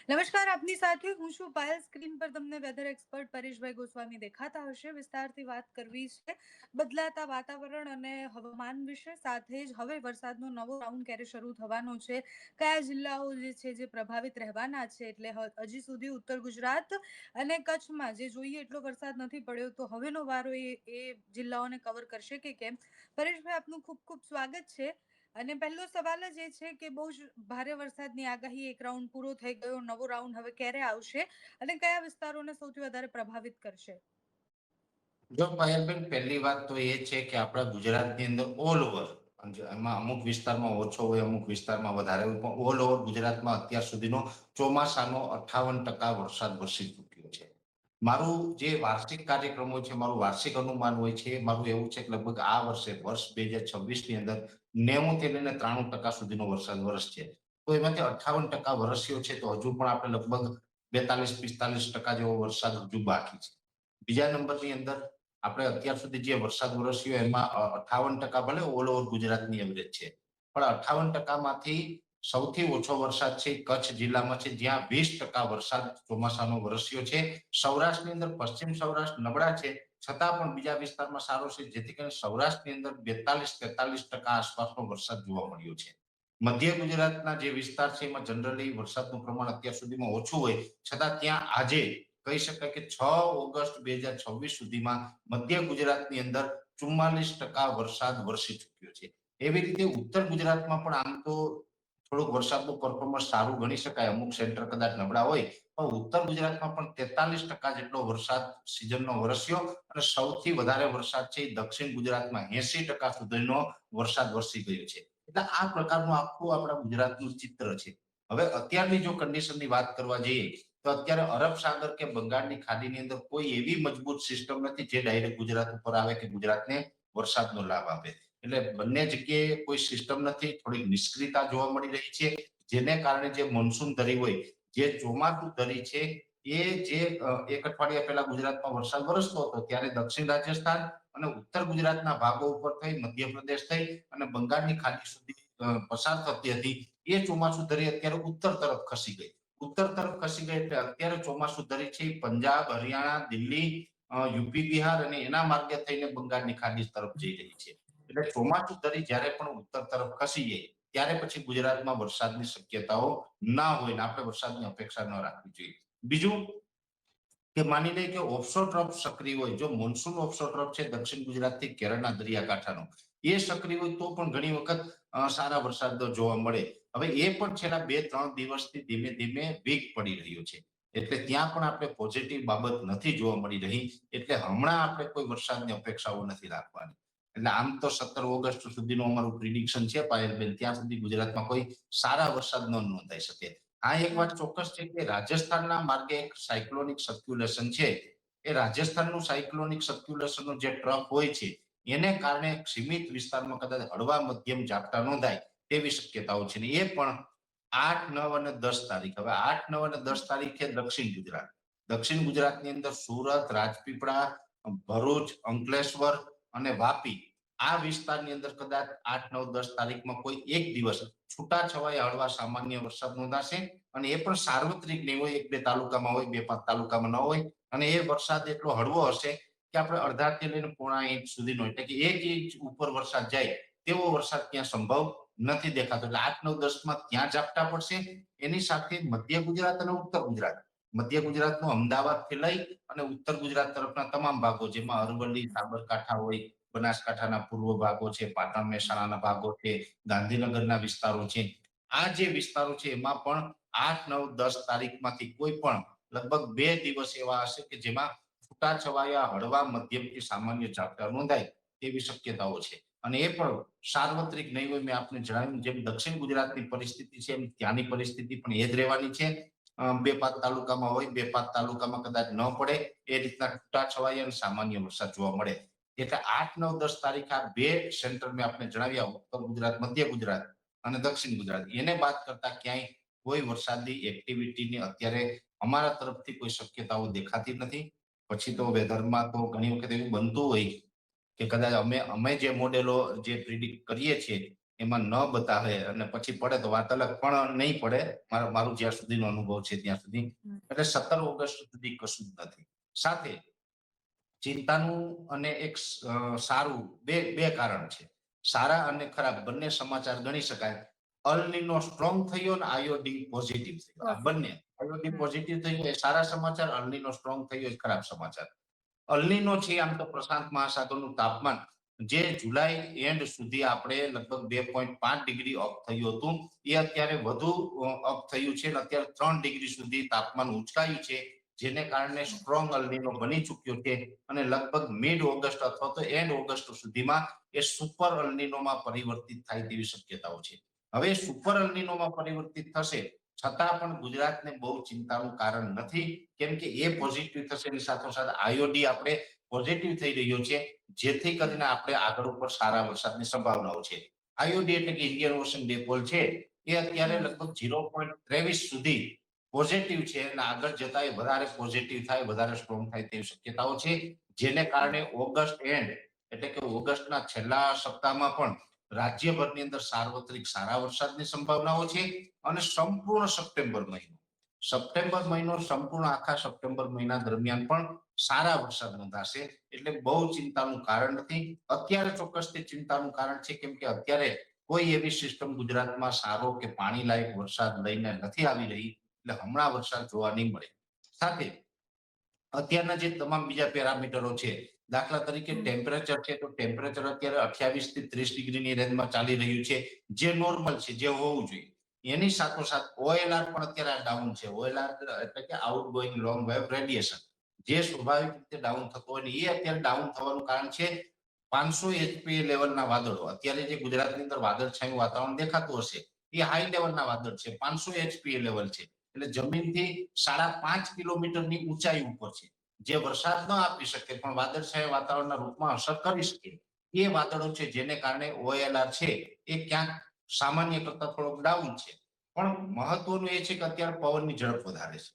નમસ્કાર, આપની સાથે હું છું પાયલ. સ્ક્રીન પર તમને વેધર એક્સપર્ટ પરેશભાઈ ગોસ્વામી દેખાતા હશે. વિસ્તારથી વાત કરવી છે બદલાતા વાતાવરણ અને હવામાન વિશે. સાથે જ હવે વરસાદનો નવો રાઉન્ડ ક્યારે શરૂ થવાનો છે, કયા જિલ્લાઓ જે છે જે પ્રભાવિત રહેવાના છે. એટલે હજી સુધી ઉત્તર ગુજરાત અને કચ્છમાં જે જોઈએ એટલો વરસાદ નથી પડ્યો, તો હવેનો વારો એ જિલ્લાઓને કવર કરશે કે કેમ. પરેશભાઈ, આપનું ખૂબ ખૂબ સ્વાગત છે. અને પહેલો સવાલ જ એ છે કે બહુ જ ભારે વરસાદની આગાહી, એક રાઉન્ડ પૂરો થઈ ગયો, નવો રાઉન્ડ હવે ક્યારે આવશે અને કયા વિસ્તારોને સૌથી વધારે પ્રભાવિત કરશે? જો પાયલબેન, પહેલી વાત તો એ છે કે આપણા ગુજરાતની અંદર ઓલ ઓવર, એમાં અમુક વિસ્તારમાં ઓછો હોય, અમુક વિસ્તારમાં વધારે હોય, પણ ઓલ ઓવર ગુજરાતમાં અત્યાર સુધીનો ચોમાસાનો 58% વરસાદ વરસી ચૂક્યો છે. મારું જે વાર્ષિક કાર્યક્રમો છે, મારું વાર્ષિક અનુમાન હોય છે, મારું એવું છે કે લગભગ આ વર્ષે વર્ષ 2026 ની અંદર 90 થી લઈને 93% સુધીનો વરસાદ વરસશે. તો એમાંથી 58% વરસ્યો છે, તો હજુ પણ આપણે લગભગ 42-45% જેવો વરસાદ હજુ બાકી છે. બીજા નંબરની અંદર આપણે અત્યાર સુધી જે વરસાદ વરસ્યો એમાં 58% ભલે ઓલ ઓવર ગુજરાતની એવરેજ છે, પણ 58% માંથી સૌથી ઓછો વરસાદ છે કચ્છ જિલ્લામાં છે, જ્યાં 20% વરસાદ ચોમાસાનો વરસ્યો છે. સૌરાષ્ટ્રની અંદર પશ્ચિમ સૌરાષ્ટ્ર નબળા છે, છતાં પણ બીજા વિસ્તારમાં સારો છે, જેથી કરીને સૌરાષ્ટ્રની અંદર 42-43% આસપાસનો વરસાદ જોવા મળ્યો છે. મધ્ય ગુજરાતના જે વિસ્તાર છે એમાં જનરલી વરસાદનું પ્રમાણ અત્યાર સુધીમાં ઓછું હોય, છતાં ત્યાં આજે કહી શકાય કે 6 ઓગસ્ટ 2026 સુધીમાં મધ્ય ગુજરાતની અંદર 44% વરસાદ વરસી ચૂક્યો છે. એવી રીતે ઉત્તર ગુજરાતમાં પણ આમ તો થોડુંક વરસાદનું પરફોર્મન્સ સારું ગણી શકાય, અમુક સેન્ટર કદાચ નબળા હોય, પણ ઉત્તર ગુજરાતમાં પણ 43% જેટલો વરસાદ સિઝનનો વરસ્યો અને સૌથી વધારે વરસાદ છે એ દક્ષિણ ગુજરાતમાં 80% સુધીનો વરસાદ વરસી ગયો છે. એટલે આ પ્રકારનું આખું આપણા ગુજરાતનું ચિત્ર છે. હવે અત્યારની જો કન્ડિશનની વાત કરવા જઈએ, તો અત્યારે અરબ સાગર કે બંગાળની ખાડીની અંદર કોઈ એવી મજબૂત સિસ્ટમ નથી જે ડાયરેક્ટ ગુજરાત ઉપર આવે કે ગુજરાતને વરસાદનો લાભ આપે. એટલે બંને જગ્યાએ કોઈ સિસ્ટમ નથી, થોડીક નિષ્ક્રિયતા જોવા મળી રહી છે, જેને કારણે જે મોન્સૂન ધરી હોય, જે ચોમાસું ધરી છે, એ જે એક અઠવાડિયા પહેલા ગુજરાતમાં વરસાદ વરસતો હતો ત્યારે દક્ષિણ રાજસ્થાન અને ઉત્તર ગુજરાતના ભાગો ઉપર થઈ, મધ્યપ્રદેશ થઈ અને બંગાળની ખાડી સુધી પસાર થતી હતી, એ ચોમાસું ધરી અત્યારે ઉત્તર તરફ ખસી ગઈ. ઉત્તર તરફ ખસી ગઈ એટલે અત્યારે ચોમાસું ધરી છે પંજાબ, હરિયાણા, દિલ્હી, યુપી, બિહાર અને એના માર્ગે થઈને બંગાળની ખાડી તરફ જઈ રહી છે. એટલે ચોમાસું ધરી જ્યારે પણ ઉત્તર તરફ ખસી જાય ત્યારે પછી ગુજરાતમાં વરસાદની શક્યતાઓ ના હોય ને આપણે વરસાદની અપેક્ષા ન રાખવી જોઈએ. બીજું કે માની લઈએ કે ઓફશોર ટ્રફ સક્રિય હોય, જો મોન્સૂન ઓફશોર ટ્રફ છે દક્ષિણ ગુજરાતથી કેરળના દરિયાકાંઠાનો, એ સક્રિય હોય તો પણ ઘણી વખત સારા વરસાદ જોવા મળે. હવે એ પણ છેલ્લા 2-3 દિવસથી ધીમે ધીમે વેગ પડી રહ્યો છે, એટલે ત્યાં પણ આપણે પોઝિટિવ બાબત નથી જોવા મળી રહી. એટલે હમણાં આપણે કોઈ વરસાદની અપેક્ષાઓ નથી રાખવાની. એટલે આમ તો 17 ઓગસ્ટ સુધીનું અમારું પ્રિડિક્શન છે પાયલબેન, ત્યાં સુધી ગુજરાતમાં કોઈ સારા વરસાદ ન નોંધાઈ શકે. આ એક વાત ચોક્કસ છે કે રાજસ્થાનના માર્ગે એક સાયક્લોનિક સર્ક્યુલેશન છે, એ રાજસ્થાનનું સાયક્લોનિક સર્ક્યુલેશનનો જે ટ્રફ હોય છે, એને કારણે સીમિત વિસ્તારમાં કદાચ હળવા મધ્યમ ઝાપટા નોંધાય તેવી શક્યતાઓ છે. એ પણ 8, 9 અને 10 તારીખ. હવે 8, 9 અને 10 તારીખે દક્ષિણ ગુજરાતની અંદર સુરત, રાજપીપળા, ભરૂચ, અંકલેશ્વર અને વાપી, આ વિસ્તારની અંદર કદાચ 8, 9, 10 તારીખમાં કોઈ એક દિવસ છૂટાછવાયા હળવા સામાન્ય વરસાદ નોંધાશે અને એ પણ સાર્વત્રિક નહીં હોય, 1-2 તાલુકામાં હોય, 2-5 તાલુકામાં ન હોય. અને એ વરસાદ એટલો હળવો હશે કે આપણે અડધાથી લઈને પોણા ઇંચ સુધીનો, એટલે કે 1 ઇંચ ઉપર વરસાદ જાય તેવો વરસાદ ત્યાં સંભવ નથી દેખાતો. એટલે 8, 9, 10 માં ત્યાં ઝાપટા પડશે. એની સાથે મધ્ય ગુજરાત અને ઉત્તર ગુજરાત, મધ્ય ગુજરાતનું અમદાવાદથી લઈ અને ઉત્તર ગુજરાત તરફના તમામ ભાગો, જેમાં અરવલ્લી, સાબરકાંઠા હોય, બનાસકાંઠાના પૂર્વ ભાગો છે, પાટણ મહેસાણાના ભાગો છે, ગાંધીનગરના વિસ્તારો છે, આ જે વિસ્તારો છે એમાં પણ 8, 9, 10 તારીખમાંથી કોઈ પણ લગભગ 2 દિવસ એવા હશે કે જેમાં છૂટાછવાયા હળવા મધ્યમથી સામાન્ય ઝાપટા નોંધાય તેવી શક્યતાઓ છે. અને એ પણ સાર્વત્રિક નહીં હોય. મેં આપને જણાવ્યું જેમ દક્ષિણ ગુજરાતની પરિસ્થિતિ છે એમ ત્યાંની પરિસ્થિતિ પણ એ જ રહેવાની છે. 2-5 તાલુકામાં હોય, 2-5 તાલુકામાં કદાચ ન પડે, એ રીતના છૂટાછવાયા અને સામાન્ય વરસાદ જોવા મળે. એટલે 8, 9, 10 તારીખ આ બે સેન્ટર મેં આપને જણાવ્યા, ઉત્તર ગુજરાત, મધ્ય ગુજરાત અને દક્ષિણ ગુજરાત, એને બાદ કરતા ક્યાંય કોઈ વરસાદની એક્ટિવિટીની અત્યારે અમારા તરફથી કોઈ શક્યતાઓ દેખાતી નથી. પછી તો વેધરમાં તો ઘણી વખત એવું બનતું હોય કે કદાચ અમે જે મોડેલો જે પ્રિડિક્ટ કરીએ છીએ એમાં ન બતાવે અને પછી પડે તો વાત અલગ, પણ નહીં પડે મારું જ્યાં સુધીનો અનુભવ છે ત્યાં સુધી. એટલે 17 ઓગસ્ટ સુધી કશું જ નથી. સાથે ચિંતાનું અને એક સારું બે કારણ છે. સારા અને ખરાબ બંને સમાચાર ગણી શકાય. અલ નીનો સ્ટ્રોંગ થયો અને આયોડી પોઝિટિવ થયો. આ બંને આયોડી હમ પોઝિટિવ થયું એ સારા સમાચાર, અલ નીનો સ્ટ્રોંગ થયો એ ખરાબ સમાચાર. અલ નીનો છે આમ તો પ્રશાંત મહાસાગરનું તાપમાન જે જુલાઈ એન્ડ સુધી આપણે લગભગ 2.5 ડિગ્રી અપ થયું હતું, એ અત્યારે વધુ અપ થયું છે અને અત્યારે 3 ડિગ્રી સુધી તાપમાન ઉંચકાયું છે, જેને કારણે સ્ટ્રોંગ અલ નીનો બની ચૂક્યો છે અને લગભગ મિડ ઓગસ્ટ અથવા તો એન્ડ ઓગસ્ટ સુધીમાં એ સુપર અલ નીનોમાં પરિવર્તિત થાય તેવી શક્યતાઓ છે. હવે સુપર અલ નીનોમાં પરિવર્તિત થશે છતાં પણ ગુજરાતને બહુ ચિંતાનું કારણ નથી, કેમ કે એ પોઝિટિવ થશે એની સાથોસાથ આયોડી આપણે પોઝિટિવ થઈ રહ્યો છે, જેથી કરીને આપણે આગળ ઉપર સારા વરસાદની સંભાવનાઓ છે. આઈઓડી એટલે કે ઇન્ડિયન ઓશન ડિપોલ છે, એ અત્યારે લગભગ 0.23 સુધી પોઝિટિવ છે અને આગળ જતા એ વધારે પોઝિટિવ થાય, વધારે સ્ટ્રોંગ થાય તેવી શક્યતાઓ છે, જેને કારણે ઓગસ્ટ એન્ડ એટલે કે ઓગસ્ટના છેલ્લા સપ્તાહમાં પણ રાજ્યભરની અંદર સાર્વત્રિક સારા વરસાદની સંભાવનાઓ છે અને સંપૂર્ણ સપ્ટેમ્બર મહિનો સંપૂર્ણ આખા સપ્ટેમ્બર મહિના દરમિયાન પણ સારા વરસાદ નોંધાશે. એટલે બહુ ચિંતાનું કારણ નથી. અત્યારે ચોક્કસથી ચિંતાનું કારણ છે, કેમ કે અત્યારે કોઈ એવી સિસ્ટમ ગુજરાતમાં સારો કે પાણી લાયક વરસાદ લઈને નથી આવી રહી, એટલે હમણાં વરસાદ જોવા નહીં મળે. સાથે અત્યારના જે તમામ બીજા પેરામીટરો છે, દાખલા તરીકે ટેમ્પરેચર છે, તો ટેમ્પરેચર અત્યારે 28 થી 30 ડિગ્રીની રેન્જમાં ચાલી રહ્યું છે, જે નોર્મલ છે, જે હોવું જોઈએ. એની સાથોસાથ ઓએલઆર પણ અત્યારે ડાઉન છે. ઓએલઆર એટલે કે આઉટગોઈંગ લોંગ વેવ રેડિયેશન, જે સ્વાભાવિક રીતે ડાઉન થતો હોય ને એ અત્યારે ડાઉન થવાનું કારણ છે 500 એચપીએ લેવલના વાદળો. અત્યારે જે ગુજરાતની અંદર વાદળછાયું વાતાવરણ દેખાતું હશે એ હાઈ લેવલના વાદળ છે, 500 એચપીએ લેવલ છે, એટલે જમીનથી 5.5 કિલોમીટરની ઊંચાઈ ઉપર છે, જે વરસાદ ન આપી શકે પણ વાદળછાયા વાતાવરણના રૂપમાં અસર કરી શકે એ વાદળો છે, જેને કારણે ઓએલઆર છે એ ક્યાંક સામાન્ય કરતા થોડોક ડાઉન છે. પણ મહત્વનું એ છે કે અત્યારે પવનની ઝડપ વધારે છે.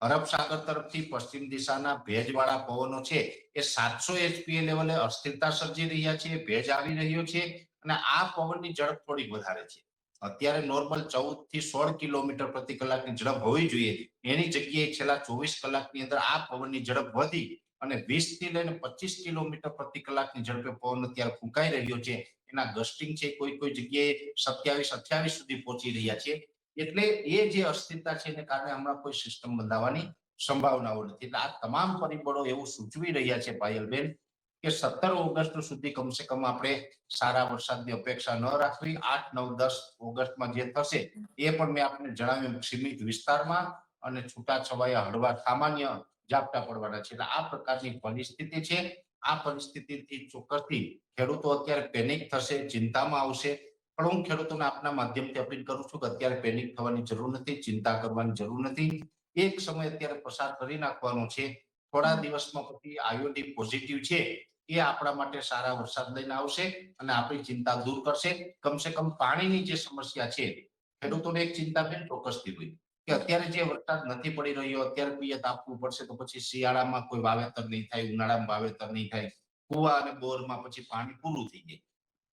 અરબ સાગર તરફથી પશ્ચિમ દિશાના ભેજવાળા પવનો છે એ 700 એચપીએ લેવલે અસ્થિરતા સર્જી રહ્યા છે, ભેજ આવી રહ્યો છે અને આ પવનની ઝડપ થોડી વધારે છે. અત્યારે નોર્મલ 14 થી 16 કિલોમીટર પ્રતિ કલાકની ઝડપ હોવી જોઈએ, એની જગ્યાએ છેલ્લા 24 કલાકની અંદર આ પવનની ઝડપ વધી અને 20 થી લઈને 25 કિલોમીટર પ્રતિ કલાકની ઝડપે પવન અત્યારે ફૂંકાઈ રહ્યો છે. એના ગસ્ટિંગ છે કોઈ જગ્યાએ 27-28 સુધી પહોંચી રહ્યા છે. એટલે એ જે અસ્થિરતા છે એને કારણે હમણાં કોઈ સિસ્ટમ બંધાવાની સંભાવનાઓ નથી. એટલે આ તમામ પરિબળો એવું સૂચવી રહ્યા છે પાયલબેન કે 17 ઓગસ્ટ સુધી કમસે કમ આપણે સારા વરસાદની અપેક્ષા ન રાખવી. 8, 9, 10 ઓગસ્ટમાં જે થશે એ પણ મેં આપને જણાવ્યું સીમિત વિસ્તારમાં અને છૂટાછવાયા હળવા સામાન્ય ઝાપટા પડવાના છે. એટલે આ પ્રકારની પરિસ્થિતિ છે. આ પરિસ્થિતિથી ચોક્કસથી ખેડૂતો અત્યારે પેનિક થશે, ચિંતામાં આવશે. પણ હું ખેડૂતોને આપના માધ્યમથી અપીલ કરું છું કે અત્યારે પેનિક થવાની જરૂર નથી, ચિંતા કરવાની જરૂર નથી. એક સમય અત્યારે પસાર કરી નાખવાનો છે. થોડા દિવસમાં પછી આઈઓડી પોઝિટિવ છે એ આપણા માટે સારા વરસાદ લઈને આવશે અને આપણી ચિંતા દૂર કરશે. કમસે કમ પાણીની જે સમસ્યા છે, ખેડૂતોને એક ચિંતા બેન ચોક્કસથી હોય કે અત્યારે જે વરસાદ નથી પડી રહ્યો, અત્યારે પિયત આપવું પડશે તો પછી શિયાળામાં કોઈ વાવેતર નહીં થાય, ઉનાળામાં વાવેતર નહીં થાય, કુવા અને બોરમાં પછી પાણી પૂરું થઈ જાય.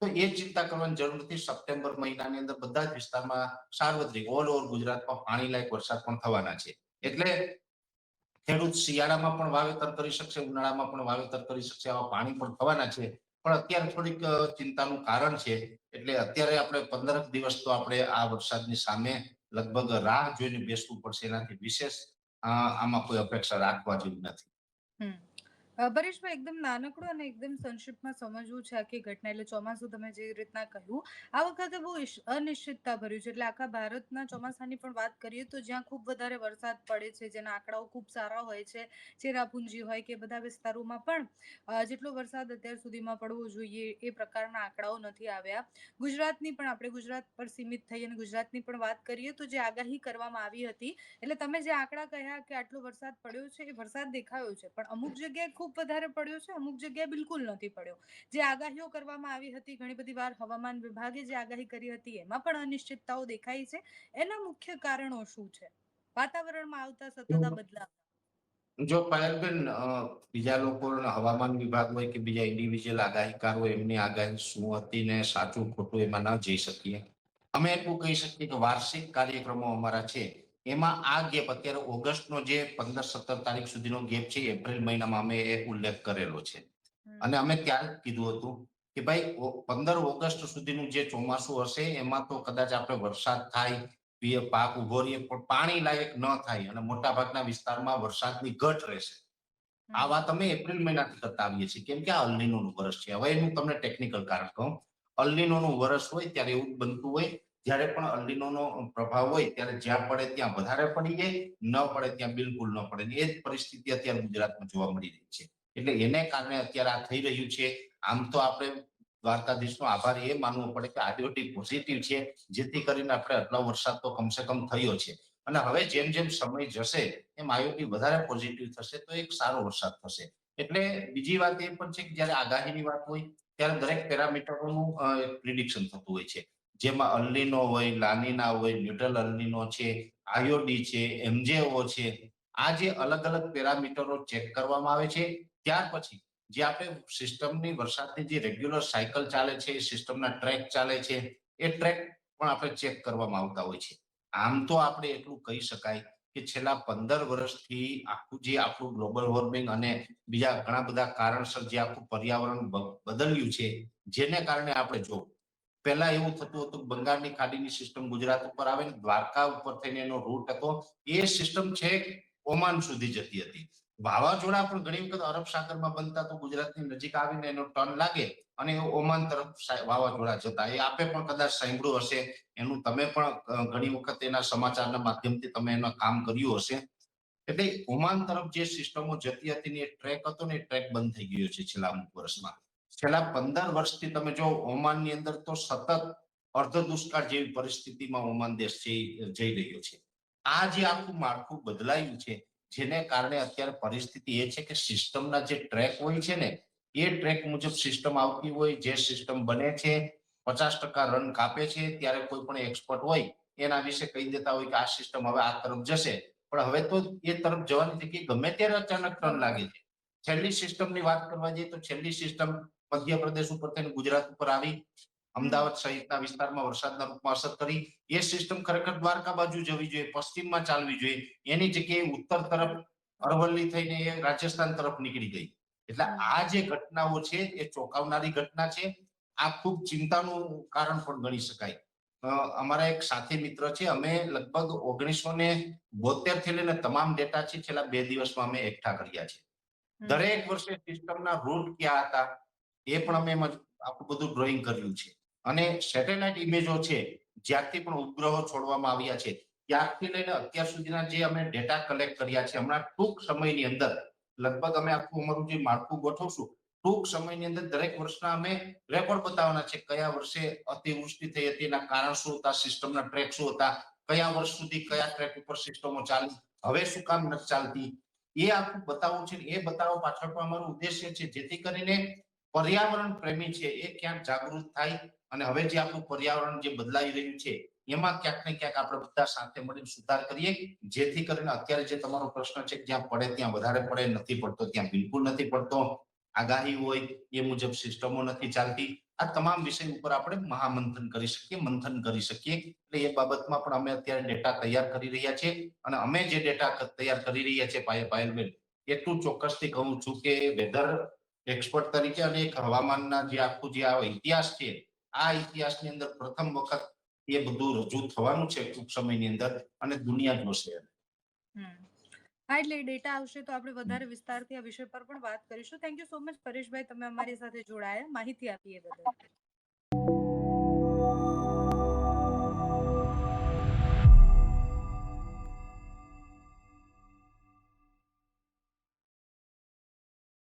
તો એ ચિંતા કરવાની જરૂર નથી. સપ્ટેમ્બર મહિનાની અંદર બધા જ વિસ્તારમાં સાર્વત્રિક ઓલ ઓવર ગુજરાતમાં પાણી લાયક વરસાદ પણ થવાના છે. એટલે ખેડૂત શિયાળામાં પણ વાવેતર કરી શકશે, ઉનાળામાં પણ વાવેતર કરી શકશે, આવા પાણી પણ થવાના છે. પણ અત્યારે થોડીક ચિંતાનું કારણ છે. એટલે અત્યારે આપણે 15 દિવસ તો આપણે આ વરસાદની સામે લગભગ રાહ જોઈને બેસવું પડશે. એનાથી વિશેષ આમાં કોઈ અપેક્ષા રાખવા જેવી નથી. હમ પરેશભાઈ, એકદમ નાનકડું અને એકદમ સંક્ષિપ્તમાં સમજવું છે આખી ઘટના. એટલે ચોમાસું તમે જે રીતના કહ્યું, આ વખતે બહુ અનિશ્ચિતતા ભર્યું છે. એટલે આખા ભારતના ચોમાસાની પણ વાત કરીએ તો જ્યાં ખૂબ વધારે વરસાદ પડે છે, જેના આંકડાઓ ખૂબ સારા હોય છે, ચેરાપુંજી હોય કે બધા વિસ્તારોમાં પણ જેટલો વરસાદ અત્યાર સુધીમાં પડવો જોઈએ એ પ્રકારના આંકડાઓ નથી આવ્યા. ગુજરાતની પણ, આપણે ગુજરાત પર સીમિત થઈ અને ગુજરાતની પણ વાત કરીએ તો જે આગાહી કરવામાં આવી હતી, એટલે તમે જે આંકડા કહ્યા કે આટલો વરસાદ પડ્યો છે, એ વરસાદ દેખાયો છે, પણ અમુક જગ્યાએ ખૂબ વધારે પડ્યો છે, અમુક જગ્યાએ બિલકુલ નથી પડ્યો. જે આગાહીઓ કરવામાં આવી હતી, ઘણી બધી વાર હવામાન વિભાગે જે આગાહી કરી હતી એમાં પણ અનિશ્ચિતતાઓ દેખાઈ છે. એના મુખ્ય કારણો શું છે વાતાવરણમાં આવતા સતત આ બદલાવ? જો પાયલબેન બીજા લોકો હવામાન વિભાગ હોય કે બીજા ઇન્ડિવિજ્યુઅલ આગાહીકાર હોય એમની આગાહી શું હતી ને સાચું ખોટું એમાં ન જઈ શકીએ. અમે એટલું કહી શકીએ કે વાર્ષિક કાર્યક્રમો અમારા છે એમાં આ ગેપ અત્યારે ઓગસ્ટનો જે 15-17 તારીખ સુધીનો ગેપ છે એપ્રિલ મહિનામાં અમે એ ઉલ્લેખ કરેલો છે. અને અમે ત્યારે જ કીધું હતું કે ભાઈ 15 ઓગસ્ટ સુધીનું જે ચોમાસું હશે એમાં તો કદાચ આપણે વરસાદ થાય, પાક ઉભો રહીએ પણ પાણી લાયક ન થાય અને મોટાભાગના વિસ્તારમાં વરસાદની ઘટ રહેશે. આ વાત અમે એપ્રિલ મહિનાથી કરતા આવીએ છીએ કેમ કે આ અલ્નીનોનું વર્ષ છે. હવે હું તમને ટેકનિકલ કારણ કહું. અલ્નીનોનું વર્ષ હોય ત્યારે એવું બનતું હોય જ્યારે પણ અલ્નીનોનો પ્રભાવ હોય ત્યારે જ્યાં પડે ત્યાં વધારે પડી જાય, ન પડે ત્યાં બિલકુલ ન પડે. એ જ પરિસ્થિતિ અત્યારે ગુજરાતમાં જોવા મળી રહી છે. એટલે એને કારણે અત્યારે આ થઈ રહ્યું છે. આમ તો આપણે દ્વારકાધીશનો આભાર એ માનવો પડે કે આઈઓટી પોઝિટિવ છે જેથી કરીને આપણે આટલો વરસાદ તો કમસે કમ થયો છે. અને હવે જેમ જેમ સમય જશે એમ આઈઓટી વધારે પોઝિટિવ થશે તો એક સારો વરસાદ થશે. એટલે બીજી વાત એ પણ છે કે જ્યારે આગાહીની વાત હોય ત્યારે દરેક પેરામીટરોનું પ્રિડિક્શન થતું હોય છે. જેમાં અલ્નીનો હોય, લાનીના હોય, ન્યુટ્રલ અલ્નીનો છે, આઈઓડી છે, એમજેઓ છે. આ જે અલગ અલગ પેરામીટરો ચેક કરવામાં આવે છે ત્યાર પછી જે આપણે સિસ્ટમની વરસાદની જે રેગ્યુલર સાયકલ ચાલે છે, સિસ્ટમના ટ્રેક ચાલે છે, એ ટ્રેક પણ આપણે ચેક કરવામાં આવતા હોય છે. આમ તો આપણે એટલું કહી શકાય કે છેલ્લા 15 વર્ષથી આખું જે આપણું ગ્લોબલ વોર્મિંગ અને બીજા ઘણા બધા કારણસર જે આખું પર્યાવરણ બદલ્યું છે જેને કારણે આપણે જો પહેલા એવું થતું હતું બંગાળની ખાડીની સિસ્ટમ ગુજરાત ઉપર આવે ને દ્વારકા ઉપર થઈને એનો રૂટ હતો એ સિસ્ટમ છે ઓમાન સુધી જતી હતી. વાવાઝોડા પણ ઘણી વખત અરબ સાગરમાં બનતા તો ગુજરાતની નજીક આવીને એનો ટર્ન લાગે અને ઓમાન તરફ વાવાઝોડા જતા. એ આપે પણ કદાચ સાંભળ્યું હશે. એનું તમે પણ ઘણી વખત એના સમાચારના માધ્યમથી તમે એનું કામ કર્યું હશે. એટલે ઓમાન તરફ જે સિસ્ટમો જતી હતી ને એ ટ્રેક હતો ને એ ટ્રેક બંધ થઈ ગયો છે છેલ્લા અમુક વર્ષમાં. છેલ્લા 15 વર્ષથી તમે જો ઓમાનની અંદર તો સતત અર્ધ દુષ્કાળ જેવી પરિસ્થિતિમાં ઓમાન દેશ જઈ રહ્યો છે. આ જે આખું માળખું બદલાયું છે જેને કારણે અત્યારે પરિસ્થિતિ એ છે કે સિસ્ટમના જે ટ્રેક હોય છે ને એ ટ્રેક મુજબ સિસ્ટમ આવતી હોય જે સિસ્ટમ બને છે 50% રન કાપે છે ત્યારે કોઈ પણ એક્સપર્ટ હોય એના વિશે કહી દેતા હોય કે આ સિસ્ટમ હવે આ તરફ જશે. પણ હવે તો એ તરફ જવાની જગ્યાએ ગમે ત્યારે અચાનક ટર્ન લાગે છે. છેલ્લી સિસ્ટમની વાત કરવા જઈએ તો છેલ્લી સિસ્ટમ મધ્યપ્રદેશ ઉપર થઈને ગુજરાત ઉપર આવી અમદાવાદ સહિતના વિસ્તારમાં વરસાદના રૂપમાં અસર કરી. એ સિસ્ટમ ખરેખર દ્વારકા બાજુ જવી જોઈએ, પશ્ચિમમાં ચાલવી જોઈએ. એની જગ્યાએ ઉત્તર તરફ અરવલ્લી થઈને એ રાજસ્થાન તરફ નીકળી ગઈ. એટલે આ જે ઘટનાઓ છે એ ચોંકાવનારી ઘટના છે. આ ખૂબ ચિંતાનું કારણ પણ ગણી શકાય. અમારા એક સાથી મિત્ર છે અમે લગભગ 1972 થી લઈને તમામ ડેટા છે છેલ્લા 2 દિવસમાં અમે એકઠા કર્યા છે. દરેક વર્ષે સિસ્ટમના રૂટ ક્યાં હતા એ પણ અમે આખું બધું ડ્રોઈંગ કર્યું છે. અને સેટેલાઇટ ઇમેજો છે જ્યારથી પણ ઉપગ્રહો છોડવામાં આવ્યા છે ત્યારથી લઈને અત્યાર સુધીના જે અમે ડેટા કલેક્ટ કર્યા છે હમણાં ટૂંક સમયની અંદર લગભગ અમે આખું અમારું જે માળખું ગોઠવશું ટૂંક સમયની અંદર દરેક વર્ષના અમે રેકોર્ડ બતાવવાના છે કયા વર્ષે અતિવૃષ્ટિ થઈ હતી એના કારણ શું હતા, સિસ્ટમના ટ્રેક શું હતા, કયા વર્ષ સુધી કયા ટ્રેક ઉપર સિસ્ટમો ચાલી, હવે શું કામ નથી ચાલતી, એ આખું બતાવવું છે. એ બતાવવા પાછળ પણ અમારો ઉદ્દેશ્ય છે જેથી કરીને પર્યાવરણ પ્રેમી છે એ ક્યાંક જાગૃત થાય અને હવે જે આપણું પર્યાવરણ જે બદલાઈ રહ્યું છે એમાં ક્યાંક ને ક્યાંક આપણે બધા સાથે મળીને સુધાર કરીએ જેથી કરીને અત્યારે જે તમારો પ્રશ્ન છે જ્યાં પડે ત્યાં વધારે પડે, નથી પડતો ત્યાં બિલકુલ નથી પડતો, આગાહી હોય એ મુજબ સિસ્ટમો નથી ચાલતી. આ તમામ વિષય ઉપર આપણે મહામંથન કરી શકીએ, મંથન કરી શકીએ. એટલે એ બાબતમાં પણ અમે અત્યારે ડેટા તૈયાર કરી રહ્યા છીએ અને અમે જે ડેટા તૈયાર કરી રહ્યા છીએ પાયલબેન એટલું ચોક્કસથી કહું છું કે વેધર એક્સપર્ટ તરીકે અને એક હવામાનના જે આખું જે આ ઇતિહાસ છે આ ઇતિહાસની અંદર પ્રથમ વખત એ બધું રજૂ થવાનું છે ટૂંક સમયની અંદર અને દુનિયા જોશે. હા, એટલે ડેટા આવશે તો આપણે વધારે વિસ્તારથી આ વિષય પર પણ વાત કરીશું. થેન્ક યુ સો મચ પરેશભાઈ, તમે અમારી સાથે જોડાયા, માહિતી આપી એ બદલ.